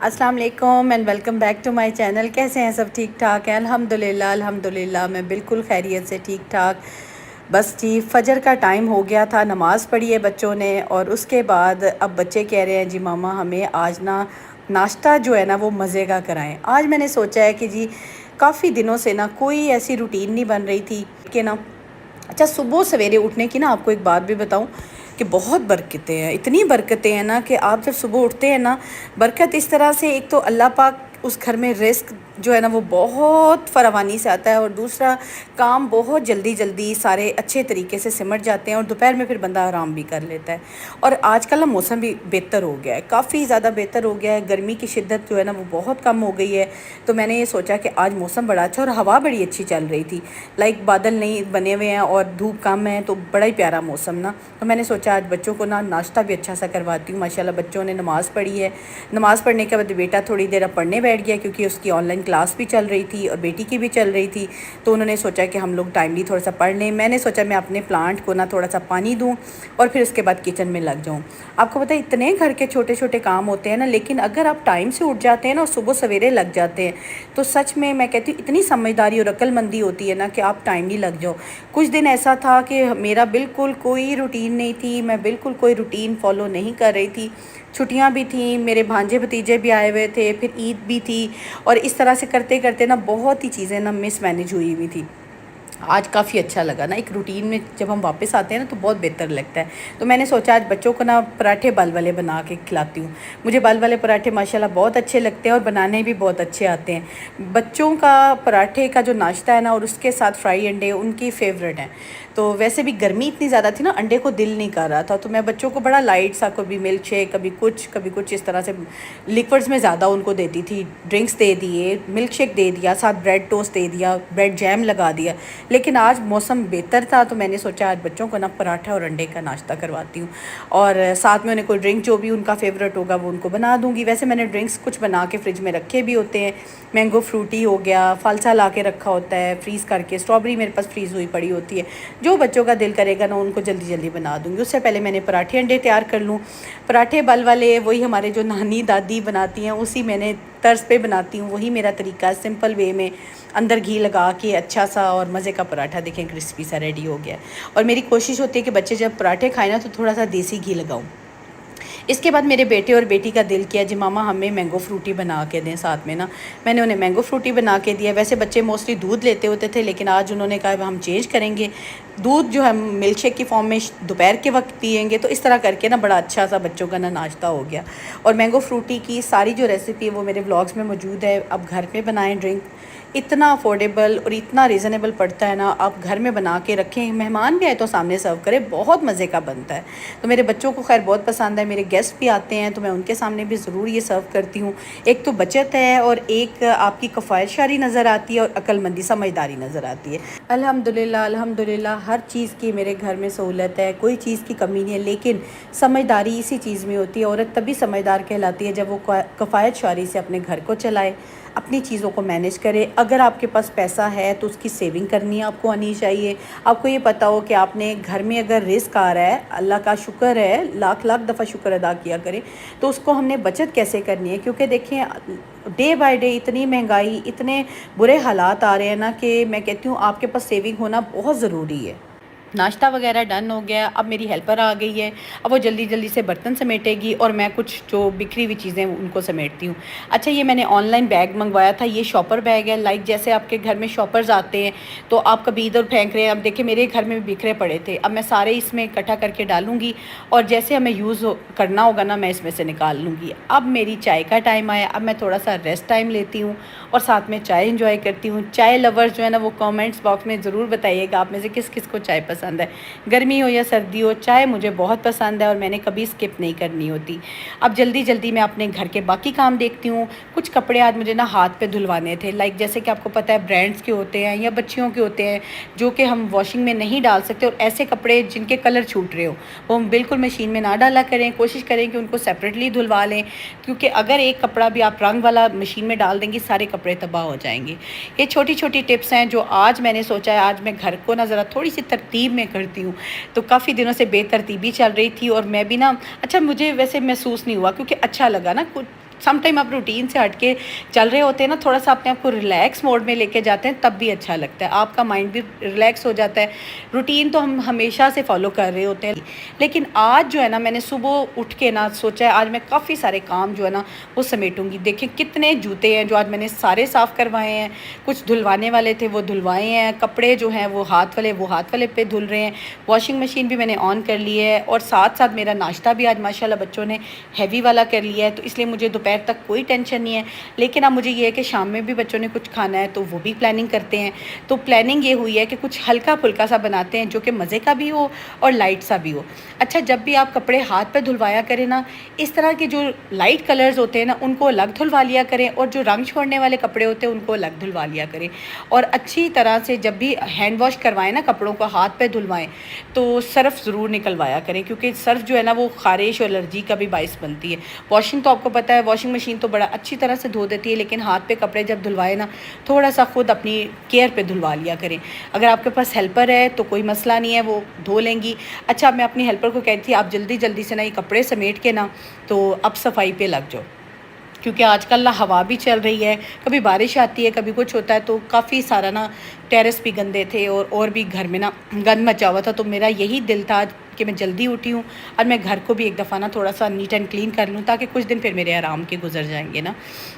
अस्सलाम वालेकुम and welcome back to my channel. कैसे हैं सब? ठीक ठाक हैं? अल्हम्दुलिल्लाह अल्हम्दुलिल्लाह मैं बिल्कुल खैरियत से ठीक ठाक। बस जी फजर का टाइम हो गया था, नमाज़ पढ़ी है बच्चों ने और उसके बाद अब बच्चे कह रहे हैं जी मामा हमें आज ना नाश्ता जो है ना वो मज़े का कराएं। आज मैंने सोचा है कि जी काफ़ी दिनों से ना कोई ऐसी रूटीन नहीं बन रही थी कि ना अच्छा सुबह सवेरे उठने की ना आपको एक बात भी बताऊं कि बहुत बरकतें हैं, इतनी बरकतें हैं ना कि आप जब सुबह उठते हैं ना बरकत इस तरह से, एक तो अल्लाह पाक उस घर में रिस्क जो है ना वो बहुत फरावानी से आता है और दूसरा काम बहुत जल्दी जल्दी सारे अच्छे तरीके से सिमट जाते हैं और दोपहर में फिर बंदा आराम भी कर लेता है। और आजकल ना मौसम भी बेहतर हो गया है, काफ़ी ज़्यादा बेहतर हो गया है, गर्मी की शिद्दत जो है ना वो बहुत कम हो गई है। तो मैंने ये सोचा कि आज मौसम बड़ा अच्छा और हवा बड़ी अच्छी चल रही थी, लाइक बादल नहीं बने हुए हैं और धूप कम है, तो बड़ा ही प्यारा मौसम ना। तो मैंने सोचा आज बच्चों को ना नाश्ता भी अच्छा सा करवाती हूँ। माशाल्लाह बच्चों ने नमाज़ पढ़ी है, नमाज़ पढ़ने के बाद बेटा थोड़ी देर अब पढ़ने बैठ गया क्योंकि उसकी ऑनलाइन क्लास भी चल रही थी और बेटी की भी चल रही थी। तो उन्होंने सोचा कि हम लोग टाइमली थोड़ा सा पढ़ लें। मैंने सोचा मैं अपने प्लांट को ना थोड़ा सा पानी दूँ और फिर उसके बाद किचन में लग जाऊँ। आपको पता है इतने घर के छोटे छोटे काम होते हैं ना, लेकिन अगर आप टाइम से उठ जाते हैं ना और सुबह सवेरे लग जाते हैं तो सच में मैं कहती हूँ इतनी समझदारी और अक्लमंदी होती है ना कि आप टाइमली लग जाओ। कुछ दिन ऐसा था कि मेरा बिल्कुल कोई रूटीन नहीं थी, मैं बिल्कुल कोई रूटीन फॉलो नहीं कर रही थी। छुट्टियां भी थी, मेरे भांजे भतीजे भी आए हुए थे, फिर ईद भी थी और इस तरह से करते करते ना बहुत ही चीज़ें ना मिसमैनेज हुई हुई थी। आज काफ़ी अच्छा लगा ना, एक रूटीन में जब हम वापस आते हैं ना तो बहुत बेहतर लगता है। तो मैंने सोचा आज बच्चों को ना पराठे बाल वाले बना के खिलाती हूँ। मुझे बाल वाले पराठे माशाल्लाह बहुत अच्छे लगते हैं और बनाने भी बहुत अच्छे आते हैं। बच्चों का पराठे का जो नाश्ता है ना और उसके साथ फ्राई अंडे उनकी फ़ेवरेट हैं। तो वैसे भी गर्मी इतनी ज़्यादा थी ना, अंडे को दिल नहीं कर रहा था, तो मैं बच्चों को बड़ा लाइट सा कभी मिल्क शेक कभी कुछ इस तरह से लिक्विड्स में ज़्यादा उनको देती थी। ड्रिंक्स दे दिए, मिल्क शेक दे दिया, साथ ब्रेड टोस्ट दे दिया, ब्रेड जैम लगा दिया। लेकिन आज मौसम बेहतर था तो मैंने सोचा आज बच्चों को ना पराठा और अंडे का नाश्ता करवाती हूँ और साथ में उन्हें कोई ड्रिंक जो भी उनका फेवरेट होगा वो उनको बना दूँगी। वैसे मैंने ड्रिंक्स कुछ बना के फ्रिज में रखे भी होते हैं, मैंगो फ्रूटी हो गया, फालसा ला के रखा होता है फ्रीज़ करके, स्ट्रॉबेरी मेरे पास फ्रीज़ हुई पड़ी होती है। जो बच्चों का दिल करेगा ना उनको जल्दी जल्दी बना दूँगी। उससे पहले मैंने पराठे अंडे तैयार कर लूँ। पराठे बल वाले वही हमारे जो नानी दादी बनाती हैं उसी मैंने तर्ज पे बनाती हूँ, वही मेरा तरीका है, सिंपल वे में अंदर घी लगा के अच्छा सा और मज़े का पराठा देखें क्रिस्पी सा रेडी हो गया। और मेरी कोशिश होती है कि बच्चे जब पराठे खाएं ना तो थोड़ा सा देसी घी लगाऊं। इसके बाद मेरे बेटे और बेटी का दिल किया जी मामा हमें मैंगो फ्रूटी बना के दें साथ में ना। मैंने उन्हें मैंगो फ्रूटी बना के दिया। वैसे बच्चे मोस्टली दूध लेते होते थे, लेकिन आज उन्होंने कहा हम चेंज करेंगे, दूध जो है मिल्क शेक की फॉर्म में दोपहर के वक्त पियेंगे। तो इस तरह करके ना बड़ा अच्छा सा बच्चों का ना नाश्ता हो गया। और मैंगो फ्रूटी की सारी जो रेसिपी है वो मेरे व्लॉग्स में मौजूद है। अब घर पे बनाएं ड्रिंक, इतना अफोर्डेबल और इतना रीज़नेबल पड़ता है ना, आप घर में बना के रखें, मेहमान भी आए तो सामने सर्व करें, बहुत मज़े का बनता है। तो मेरे बच्चों को खैर बहुत पसंद है, मेरे गेस्ट भी आते हैं तो मैं उनके सामने भी ज़रूर ये सर्व करती हूँ। एक तो बचत है और एक आपकी कफ़ायतशारी नज़र आती है और अक्लमंदी समझदारी नज़र आती है। अल्हम्दुलिल्लाह अल्हम्दुलिल्लाह हर चीज़ की मेरे घर में सहूलत है, कोई चीज़ की कमी नहीं है, लेकिन समझदारी इसी चीज़ में होती है। औरत तभी समझदार कहलाती है जब वो कफ़ायतशारी से अपने घर को चलाए, अपनी चीज़ों को मैनेज करे। अगर आपके पास पैसा है तो उसकी सेविंग करनी आपको आनी चाहिए। आपको ये पता हो कि आपने घर में अगर रिस्क आ रहा है, अल्लाह का शुक्र है, लाख लाख दफ़ा शुक्र अदा किया करें, तो उसको हमने बचत कैसे करनी है। क्योंकि देखें डे बाय डे इतनी महंगाई, इतने बुरे हालात आ रहे हैं ना कि मैं कहती हूँ आपके पास सेविंग होना बहुत ज़रूरी है। नाश्ता वगैरह डन हो गया, अब मेरी हेल्पर आ गई है, अब वो जल्दी जल्दी से बर्तन समेटेगी और मैं कुछ जो बिखरी हुई चीज़ें उनको समेटती हूँ। अच्छा ये मैंने ऑनलाइन बैग मंगवाया था, ये शॉपर बैग है, लाइक जैसे आपके घर में शॉपर्स आते हैं तो आप कभी इधर फेंक रहे हैं। अब देखिए मेरे घर में भी बिखरे पड़े थे, अब मैं सारे इसमें इकट्ठा करके डालूँगी और जैसे हमें यूज़ करना होगा ना मैं इसमें से निकाल लूँगी। अब मेरी चाय का टाइम आया, अब मैं थोड़ा सा रेस्ट टाइम लेती हूँ और साथ में चाय इंजॉय करती हूँ। चाय लवर्स जो है ना वो कमेंट्स बॉक्स में ज़रूर बताइएगा आप में से किस किस को चाय पसंद है, गर्मी हो या सर्दी हो, चाय मुझे बहुत पसंद है और मैंने कभी स्किप नहीं करनी होती। अब जल्दी जल्दी मैं अपने घर के बाकी काम देखती हूँ। कुछ कपड़े आज मुझे ना हाथ पे धुलवाने थे, लाइक जैसे कि आपको पता है ब्रांड्स के होते हैं या बच्चियों के होते हैं जो कि हम वॉशिंग में नहीं डाल सकते, और ऐसे कपड़े जिनके कलर छूट रहे हो वो हम बिल्कुल मशीन में ना डाला करें, कोशिश करें कि उनको सेपरेटली धुलवा लें। क्योंकि अगर एक कपड़ा भी आप रंग वाला मशीन में डाल देंगे सारे कपड़े तबाह हो जाएंगे। ये छोटी छोटी टिप्स हैं जो आज मैंने सोचा है आज मैं घर को ना ज़रा थोड़ी सी तरतीब में करती हूँ। तो काफ़ी दिनों से बेतरतीबी चल रही थी और मैं भी ना अच्छा मुझे वैसे महसूस नहीं हुआ क्योंकि अच्छा लगा ना, कुछ सम टाइम आप रूटीन से हट के चल रहे होते हैं ना, थोड़ा सा अपने आप को रिलैक्स मोड में लेके जाते हैं, तब भी अच्छा लगता है, आपका माइंड भी रिलैक्स हो जाता है। रूटीन तो हम हमेशा से फॉलो कर रहे होते हैं, लेकिन आज जो है ना मैंने सुबह उठ के ना सोचा है आज मैं काफ़ी सारे काम जो है ना वो समेटूंगी। देखें कितने जूते हैं जो आज मैंने सारे साफ़ करवाए हैं, कुछ धुलवाने वाले थे वो धुलवाए हैं, कपड़े जो हैं वो हाथ वाले पे धुल रहे हैं, वॉशिंग मशीन भी मैंने ऑन कर ली है, और साथ साथ मेरा नाश्ता भी आज माशाल्लाह बच्चों ने हैवी वाला कर लिया है, तो इसलिए मुझे दोपहर तक कोई टेंशन नहीं है। लेकिन अब मुझे ये है कि शाम में भी बच्चों ने कुछ खाना है तो वो भी प्लानिंग करते हैं। तो प्लानिंग ये हुई है कि कुछ हल्का फुल्का सा बनाते हैं जो कि मज़े का भी हो और लाइट सा भी हो। अच्छा, जब भी आप कपड़े हाथ पे धुलवाया करें ना, इस तरह के जो लाइट कलर्स होते हैं ना उनको अलग धुलवा लिया करें, और जो रंग छोड़ने वाले कपड़े होते हैं उनको अलग धुलवा लिया करें। और अच्छी तरह से जब भी हैंड वॉश करवाएं ना, कपड़ों को हाथ पे धुलवाएं तो सर्फ़ ज़रूर निकलवाया करें, क्योंकि सर्फ़ जो है ना वो ख़ारिश और एलर्जी का भी बाइस बनती है। वॉशिंग तो आपको पता है, वॉशिंग मशीन तो बड़ा अच्छी तरह से धो देती है, लेकिन हाथ पे कपड़े जब धुलवाए ना, थोड़ा सा ख़ुद अपनी केयर पे धुलवा लिया करें। अगर आपके पास हेल्पर है तो कोई मसला नहीं है, वो धो लेंगी। अच्छा, मैं अपनी हेल्पर को कहती थी आप जल्दी जल्दी से ना ये कपड़े समेट के ना तो अब सफाई पे लग जाओ, क्योंकि आजकल ना हवा भी चल रही है, कभी बारिश आती है कभी कुछ होता है, तो काफ़ी सारा ना टेरेस भी गंदे थे और भी घर में ना गंद मचा हुआ था। तो मेरा यही दिल था कि मैं जल्दी उठी हूँ और मैं घर को भी एक दफ़ा ना थोड़ा सा नीट एंड क्लीन कर लूँ, ताकि कुछ दिन फिर मेरे आराम के गुजर जाएंगे ना।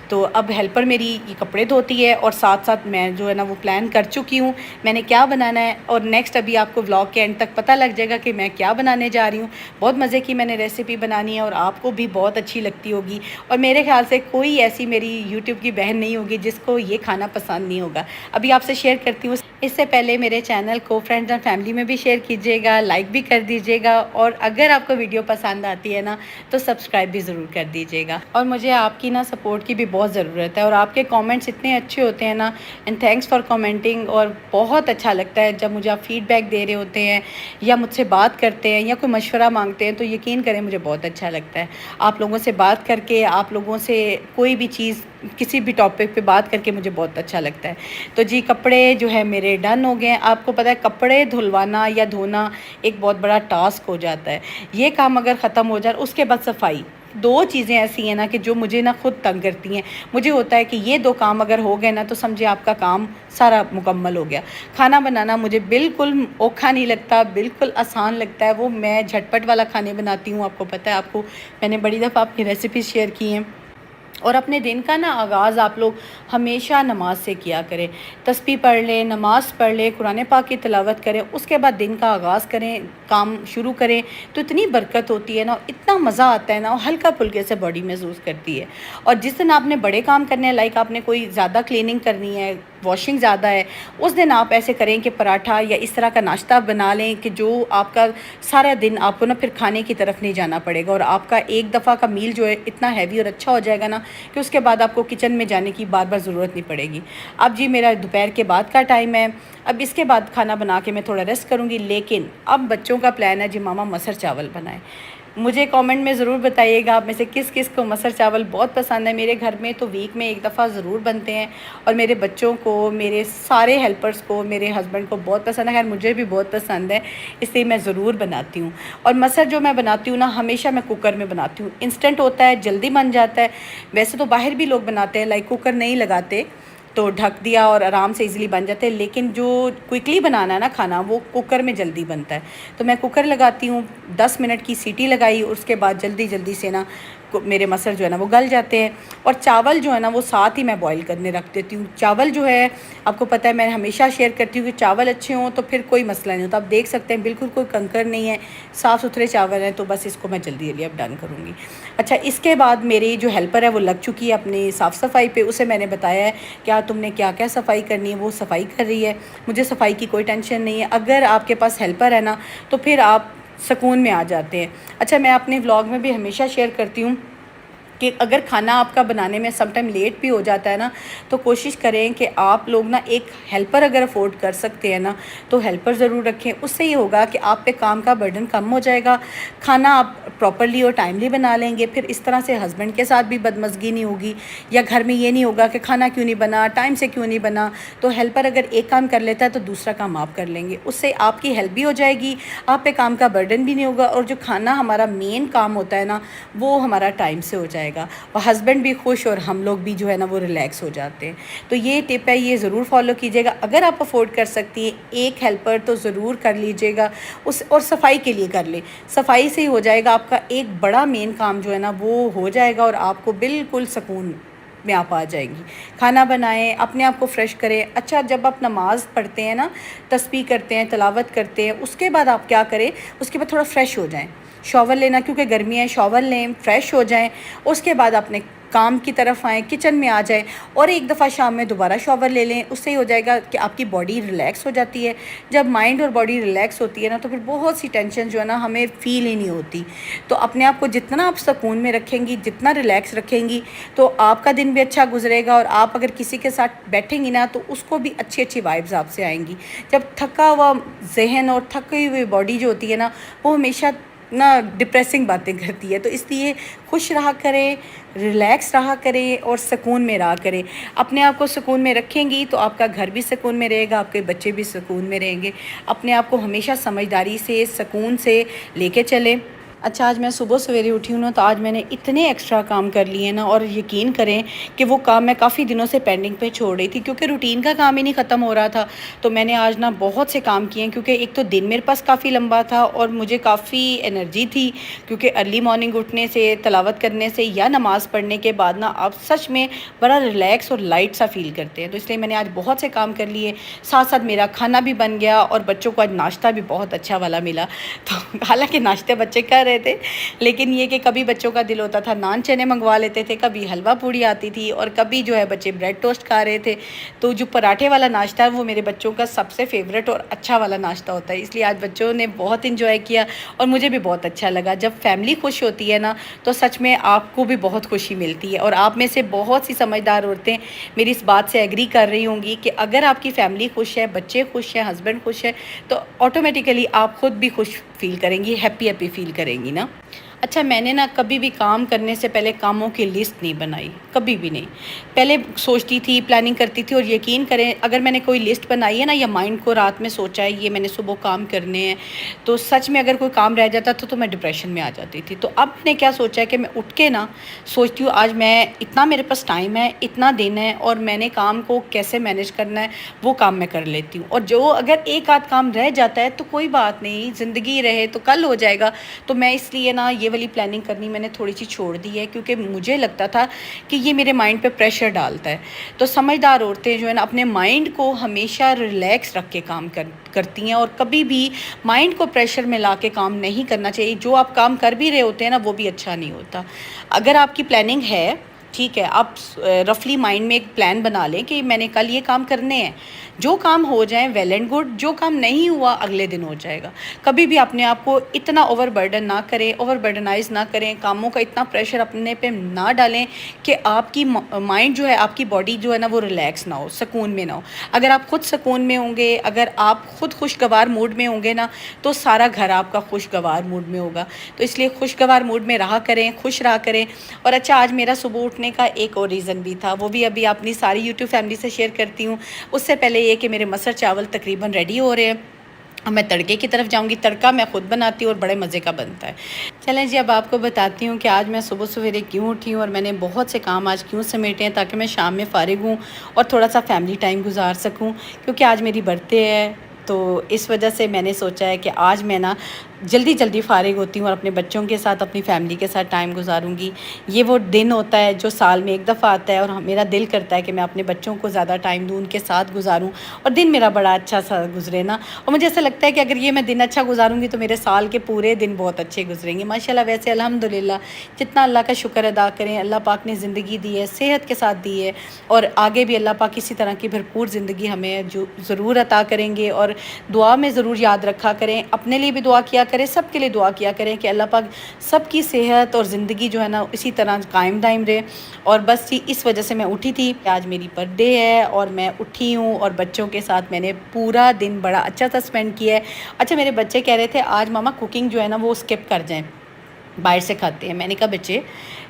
तो अब हेल्पर मेरी ये कपड़े धोती है, और साथ साथ मैं जो है ना वो प्लान कर चुकी हूँ मैंने क्या बनाना है, और नेक्स्ट अभी आपको व्लॉग के एंड तक पता लग जाएगा कि मैं क्या बनाने जा रही हूँ। बहुत मज़े की मैंने रेसिपी बनानी है और आपको भी बहुत अच्छी लगती होगी, और मेरे ख्याल से कोई ऐसी मेरी यूट्यूब की बहन नहीं होगी जिसको ये खाना पसंद नहीं होगा। अभी आपसे शेयर करती हूँ। इससे पहले मेरे चैनल को फ्रेंड्स एंड फैमिली में भी शेयर कीजिएगा, लाइक भी कर दीजिएगा, और अगर आपको वीडियो पसंद आती है ना तो सब्सक्राइब भी ज़रूर कर दीजिएगा। और मुझे आपकी ना सपोर्ट की भी बहुत ज़रूरत है, और आपके कमेंट्स इतने अच्छे होते हैं ना, एंड थैंक्स फॉर कमेंटिंग। और बहुत अच्छा लगता है जब मुझे आप फीडबैक दे रहे होते हैं या मुझसे बात करते हैं या कोई मशवरा मांगते हैं, तो यकीन करें मुझे बहुत अच्छा लगता है। आप लोगों से बात करके, आप लोगों से कोई भी चीज़ किसी भी टॉपिक पे बात करके मुझे बहुत अच्छा लगता है। तो जी, कपड़े जो है मेरे डन हो गए हैं। आपको पता है कपड़े धुलवाना या धोना एक बहुत बड़ा टास्क हो जाता है। ये काम अगर ख़त्म हो जाए उसके बाद सफाई, दो चीज़ें ऐसी हैं ना कि जो मुझे ना खुद तंग करती हैं। मुझे होता है कि ये दो काम अगर हो गए ना तो समझे आपका काम सारा मुकम्मल हो गया। खाना बनाना मुझे बिल्कुल औखा नहीं लगता, बिल्कुल आसान लगता है। वो मैं झटपट वाला खाने बनाती हूँ। आपको पता है, आपको मैंने बड़ी दफ़ा अपनी रेसिपी शेयर की हैं। और अपने दिन का ना आगाज़ आप लोग हमेशा नमाज से किया करें। तस्बीह पढ़ लें, नमाज़ पढ़ लें, कुरान पाक की तिलावत करें, उसके बाद दिन का आगाज़ करें, काम शुरू करें, तो इतनी बरकत होती है ना, इतना मज़ा आता है ना, और हल्का फुल्के से बॉडी महसूस करती है। और जिस दिन आपने बड़े काम करने हैं, लाइक आपने कोई ज़्यादा क्लीनिंग करनी है, वॉशिंग ज़्यादा है, उस दिन आप ऐसे करें कि पराठा या इस तरह का नाश्ता बना लें कि जो आपका सारा दिन आपको ना फिर खाने की तरफ नहीं जाना पड़ेगा, और आपका एक दफ़ा का मील जो है इतना हैवी और अच्छा हो जाएगा ना कि उसके बाद आपको किचन में जाने की बार बार ज़रूरत नहीं पड़ेगी। अब जी मेरा दोपहर के बाद का टाइम है। अब इसके बाद खाना बना के मैं थोड़ा रेस्ट करूँगी, लेकिन अब बच्चों का प्लान है जी मामा मसर चावल बनाएं। मुझे कमेंट में ज़रूर बताइएगा आप में से किस किस को मसर चावल बहुत पसंद है। मेरे घर में तो वीक में एक दफ़ा ज़रूर बनते हैं, और मेरे बच्चों को, मेरे सारे हेल्पर्स को, मेरे हस्बैंड को बहुत पसंद है। खैर मुझे भी बहुत पसंद है, इसलिए मैं ज़रूर बनाती हूँ। और मसर जो मैं बनाती हूँ ना, हमेशा मैं कुकर में बनाती हूँ। इंस्टेंट होता है, जल्दी बन जाता है। वैसे तो बाहर भी लोग बनाते हैं, लाइक कुकर नहीं लगाते, तो ढक दिया और आराम से इजीली बन जाते हैं। लेकिन जो क्विकली बनाना है ना खाना, वो कुकर में जल्दी बनता है। तो मैं कुकर लगाती हूँ, 10 मिनट की सीटी लगाई, उसके बाद जल्दी जल्दी से ना मेरे मसर जो है ना वो गल जाते हैं। और चावल जो है ना वो साथ ही मैं बॉईल करने रख देती हूँ। चावल जो है, आपको पता है मैं हमेशा शेयर करती हूँ कि चावल अच्छे हों तो फिर कोई मसला नहीं होता। आप देख सकते हैं बिल्कुल कोई कंकर नहीं है, साफ़ सुथरे चावल हैं। तो बस इसको मैं जल्दी जल्दी अब डन करूँगी। अच्छा, इसके बाद मेरी जो हेल्पर है वो लग चुकी है अपनी साफ़ सफाई पे। उसे मैंने बताया है क्या तुमने क्या क्या सफाई करनी है, वो सफाई कर रही है। मुझे सफाई की कोई टेंशन नहीं है। अगर आपके पास हेल्पर है ना तो फिर आप सुकून में आ जाते हैं। अच्छा, मैं अपने व्लॉग में भी हमेशा शेयर करती हूँ कि अगर खाना आपका बनाने में सम टाइम लेट भी हो जाता है ना, तो कोशिश करें कि आप लोग ना एक हेल्पर अगर अफोर्ड कर सकते हैं ना तो हेल्पर ज़रूर रखें। उससे ये होगा कि आप पे काम का बर्डन कम हो जाएगा, खाना आप प्रॉपरली और टाइमली बना लेंगे। फिर इस तरह से हस्बैंड के साथ भी बदमज़गी नहीं होगी, या घर में ये नहीं होगा कि खाना क्यों नहीं बना, टाइम से क्यों नहीं बना। तो हेल्पर अगर एक काम कर लेता है तो दूसरा काम आप कर लेंगे, उससे आपकी हेल्प भी हो जाएगी, आप पे काम का बर्डन भी नहीं होगा, और जो खाना हमारा मेन काम होता है ना वो हमारा टाइम से हो जाएगा। जाएगा और हस्बैंड भी खुश और हम लोग भी जो है ना वो रिलैक्स हो जाते हैं। तो ये टिप है, ये ज़रूर फॉलो कीजिएगा। अगर आप अफोर्ड कर सकती हैं एक हेल्पर तो ज़रूर कर लीजिएगा उस, और सफाई के लिए कर ले। सफाई से ही हो जाएगा आपका एक बड़ा मेन काम जो है ना वो हो जाएगा और आपको बिल्कुल सुकून में आप आ जाएंगी। खाना बनाएं, अपने आप को फ़्रेश करें। अच्छा, जब आप नमाज़ पढ़ते हैं ना, तस्बीह करते हैं, तिलावत करते हैं, उसके बाद आप क्या करें, उसके बाद थोड़ा फ़्रेश हो जाएं। शॉवर लेना, क्योंकि गर्मी है, शॉवर लें, फ़्रेश हो जाएं। उसके बाद अपने काम की तरफ आएँ, किचन में आ जाएं और एक दफ़ा शाम में दोबारा शॉवर ले लें। उससे ही हो जाएगा कि आपकी बॉडी रिलैक्स हो जाती है। जब माइंड और बॉडी रिलैक्स होती है ना तो फिर बहुत सी टेंशन जो है ना हमें फ़ील ही नहीं होती। तो अपने आप को जितना आप सुकून में रखेंगी, जितना रिलैक्स रखेंगी, तो आपका दिन भी अच्छा गुजरेगा और आप अगर किसी के साथ बैठेंगी ना तो उसको भी अच्छी अच्छी वाइब्स आपसे आएंगी। जब थका हुआ जहन और थकी हुई बॉडी जो होती है ना वो हमेशा ना डिप्रेसिंग बातें करती है। तो इसलिए खुश रहा करें, रिलैक्स रहा करें और सुकून में रहा करें। अपने आप को सुकून में रखेंगी तो आपका घर भी सुकून में रहेगा, आपके बच्चे भी सुकून में रहेंगे। अपने आप को हमेशा समझदारी से, सुकून से लेके चलें। अच्छा, आज मैं सुबह सवेरे उठी हूँ ना तो आज मैंने इतने एक्स्ट्रा काम कर लिए ना, और यकीन करें कि वो काम मैं काफ़ी दिनों से पेंडिंग पे छोड़ रही थी क्योंकि रूटीन का काम ही नहीं ख़त्म हो रहा था। तो मैंने आज ना बहुत से काम किए हैं क्योंकि एक तो दिन मेरे पास काफ़ी लंबा था और मुझे काफ़ी एनर्जी थी, क्योंकि अर्ली मॉर्निंग उठने से, तलावत करने से या नमाज़ पढ़ने के बाद ना आप सच में बड़ा रिलैक्स और लाइट सा फ़ील करते हैं। तो इसलिए मैंने आज बहुत से काम कर लिए, साथ साथ मेरा खाना भी बन गया और बच्चों को आज नाश्ता भी बहुत अच्छा वाला मिला। तो हालाँकि नाश्ते बच्चे कर रहे थे, लेकिन ये कि कभी बच्चों का दिल होता था नान चने मंगवा लेते थे, कभी हलवा पूड़ी आती थी और कभी जो है बच्चे ब्रेड टोस्ट खा रहे थे। तो जो पराठे वाला नाश्ता है वो मेरे बच्चों का सबसे फेवरेट और अच्छा वाला नाश्ता होता है। इसलिए आज बच्चों ने बहुत इंजॉय किया और मुझे भी बहुत अच्छा लगा। जब फैमिली खुश होती है ना तो सच में आपको भी बहुत खुशी मिलती है। और आप में से बहुत सी समझदार औरतें मेरी इस बात से एग्री कर रही होंगी कि अगर आपकी फैमिली खुश है, बच्चे खुश हैं, हस्बैंड खुश है, तो ऑटोमेटिकली आप खुद भी खुश फील करेंगी, हैप्पी हैप्पी फील करेंगी ना। अच्छा, मैंने ना कभी भी काम करने से पहले कामों की लिस्ट नहीं बनाई, कभी भी नहीं। पहले सोचती थी, प्लानिंग करती थी, और यकीन करें अगर मैंने कोई लिस्ट बनाई है ना या माइंड को रात में सोचा है ये मैंने सुबह काम करने हैं, तो सच में अगर कोई काम रह जाता तो मैं डिप्रेशन में आ जाती थी। तो अब मैंने क्या सोचा है कि मैं उठ के ना सोचती हूँ आज मैं इतना, मेरे पास टाइम है, इतना दिन है और मैंने काम को कैसे मैनेज करना है वो काम मैं कर लेती हूँ। और जो अगर एक आध काम रह जाता है तो कोई बात नहीं, ज़िंदगी रहे तो कल हो जाएगा। तो मैं इसलिए ना ये वाली प्लानिंग करनी मैंने थोड़ी सी छोड़ दी है क्योंकि मुझे लगता था कि ये मेरे माइंड पे प्रेशर डालता है। तो समझदार औरतें जो है ना अपने माइंड को हमेशा रिलैक्स रख के काम करती हैं और कभी भी माइंड को प्रेशर में ला के काम नहीं करना चाहिए। जो आप काम कर भी रहे होते हैं ना वो भी अच्छा नहीं होता। अगर आपकी प्लानिंग है, ठीक है, आप रफली माइंड में एक प्लान बना लें कि मैंने कल ये काम करने हैं। जो काम हो जाए वेल एंड गुड, जो काम नहीं हुआ अगले दिन हो जाएगा। कभी भी अपने आप को इतना ओवरबर्डन ना करें, ओवरबर्डनाइज ना करें, कामों का इतना प्रेशर अपने पे ना डालें कि आपकी माइंड जो है, आपकी बॉडी जो है ना वो रिलैक्स ना हो, सुकून में ना हो। अगर आप खुद सुकून में होंगे, अगर आप खुद खुशगवार मूड में होंगे ना तो सारा घर आपका खुशगवार मूड में होगा। तो इसलिए खुशगवार मूड में रहा करें, खुश रहा करें। और अच्छा, आज मेरा सुबह उठने का एक और रीज़न भी था, वो भी अभी अपनी सारी यूट्यूब फैमिली से शेयर करती हूँ। उससे पहले ये कि मेरे मसर चावल तकरीबन रेडी हो रहे हैं। अब मैं तड़के की तरफ जाऊंगी। तड़का मैं ख़ुद बनाती हूँ और बड़े मज़े का बनता है। चलें जी, अब आपको बताती हूँ कि आज मैं सुबह सवेरे क्यों उठी हूँ और मैंने बहुत से काम आज क्यों समेटे हैं ताकि मैं शाम में फ़ारिग हूँ और थोड़ा सा फैमिली टाइम गुजार सकूँ। क्योंकि आज मेरी बर्थडे है तो इस वजह से मैंने सोचा है कि आज मैं ना जल्दी जल्दी फ़ारिग होती हूँ और अपने बच्चों के साथ, अपनी फ़ैमिली के साथ टाइम गुजारूँगी। ये वो दिन होता है जो साल में एक दफ़ा आता है और मेरा दिल करता है कि मैं अपने बच्चों को ज़्यादा टाइम दूँ, उनके साथ गुजारूँ और दिन मेरा बड़ा अच्छा सा गुजरे ना। और मुझे ऐसा लगता है कि अगर ये मैं दिन अच्छा गुजारूँगी तो मेरे साल के पूरे दिन बहुत अच्छे गुजरेंगे माशाल्लाह। वैसे अल्हम्दुलिल्लाह, जितना अल्लाह का शुक्र अदा करें, अल्लाह पाक ने ज़िंदगी दी है, सेहत के साथ दी है और आगे भी अल्लाह पाक इसी तरह की भरपूर ज़िंदगी हमें जो ज़रूर अता करेंगे। और दुआ में ज़रूर याद रखा करें, अपने लिए भी दुआ किया करें, सब के लिए दुआ किया करें कि अल्लाह पाक सबकी सेहत और ज़िंदगी जो है ना इसी तरह कायम दायम रहे। और बस इस वजह से मैं उठी थी। आज मेरी बर्थडे है और मैं उठी हूँ और बच्चों के साथ मैंने पूरा दिन बड़ा अच्छा सा स्पेंड किया है। अच्छा, मेरे बच्चे कह रहे थे आज मामा कुकिंग जो है ना वो स्किप कर जाएँ, बाहर से खाते हैं। मैंने कहा बच्चे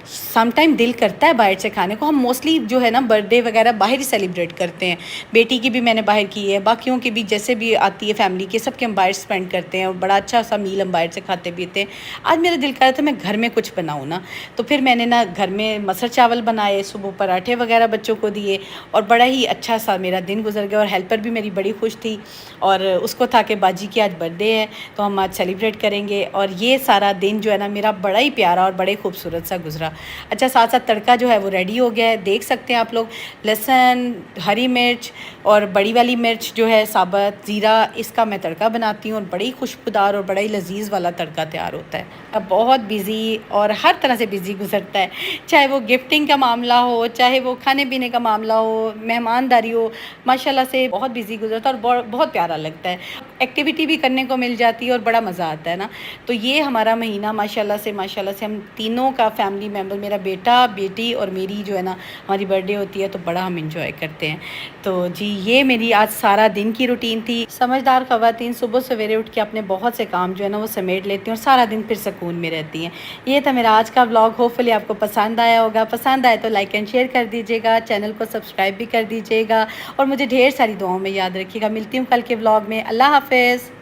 सम टाइम दिल करता है बाहर से खाने को। हम मोस्टली जो है ना बर्थडे वगैरह बाहर ही सेलिब्रेट करते हैं। बेटी की भी मैंने बाहर की है, बाकियों की भी जैसे भी आती है फैमिली के, सबके हम बाहर स्पेंड करते हैं और बड़ा अच्छा सा मील हम बाहर से खाते पीते हैं। आज मेरा दिल कर रहा था मैं घर में कुछ बनाऊँ ना, तो फिर मैंने ना घर में मसर चावल बनाए, सुबह पराठे वगैरह बच्चों को दिए और बड़ा ही अच्छा सा मेरा दिन गुजर गया। और हेल्पर भी मेरी बड़ी खुश थी और उसको था कि बाजी की आज बर्थडे है तो हम आज सेलिब्रेट करेंगे। और ये सारा दिन जो है ना मेरा बड़ा ही प्यारा और बड़े खूबसूरत सा गुजरा। अच्छा, साथ साथ तड़का जो है वो रेडी हो गया है, देख सकते हैं आप लोग। लहसुन, हरी मिर्च और बड़ी वाली मिर्च जो है साबुत ज़ीरा, इसका मैं तड़का बनाती हूँ और बड़ी खुशबूदार और बड़ा ही लजीज वाला तड़का तैयार होता है। अब बहुत बिज़ी और हर तरह से बिज़ी गुजरता है, चाहे वो गिफ्टिंग का मामला हो, चाहे वो खाने पीने का मामला हो, मेहमानदारी हो, माशाल्लाह से बहुत बिज़ी गुजरता है और बहुत प्यारा लगता है। एक्टिविटी भी करने को मिल जाती है और बड़ा मज़ा आता है ना। तो ये हमारा महीना माशाल्लाह से हम तीनों का फैमिली मेम्बर, मेरा बेटा, बेटी और मेरी जो है ना हमारी बर्थडे होती है तो बड़ा हम इंजॉय करते हैं। तो जी ये मेरी आज सारा दिन की रूटीन थी। समझदार ख़वातीन सुबह सवेरे उठ के अपने बहुत से काम जो है ना वो समेट लेती हैं और सारा दिन फिर सुकून में रहती हैं। ये था मेरा आज का व्लॉग। होपफुली आपको पसंद आया होगा। पसंद आए तो लाइक एंड शेयर कर दीजिएगा, चैनल को सब्सक्राइब भी कर दीजिएगा और मुझे ढेर सारी दुआओं में याद रखिएगा। मिलती हूँ कल के व्लॉग में। अल्लाह हाफ़िज़।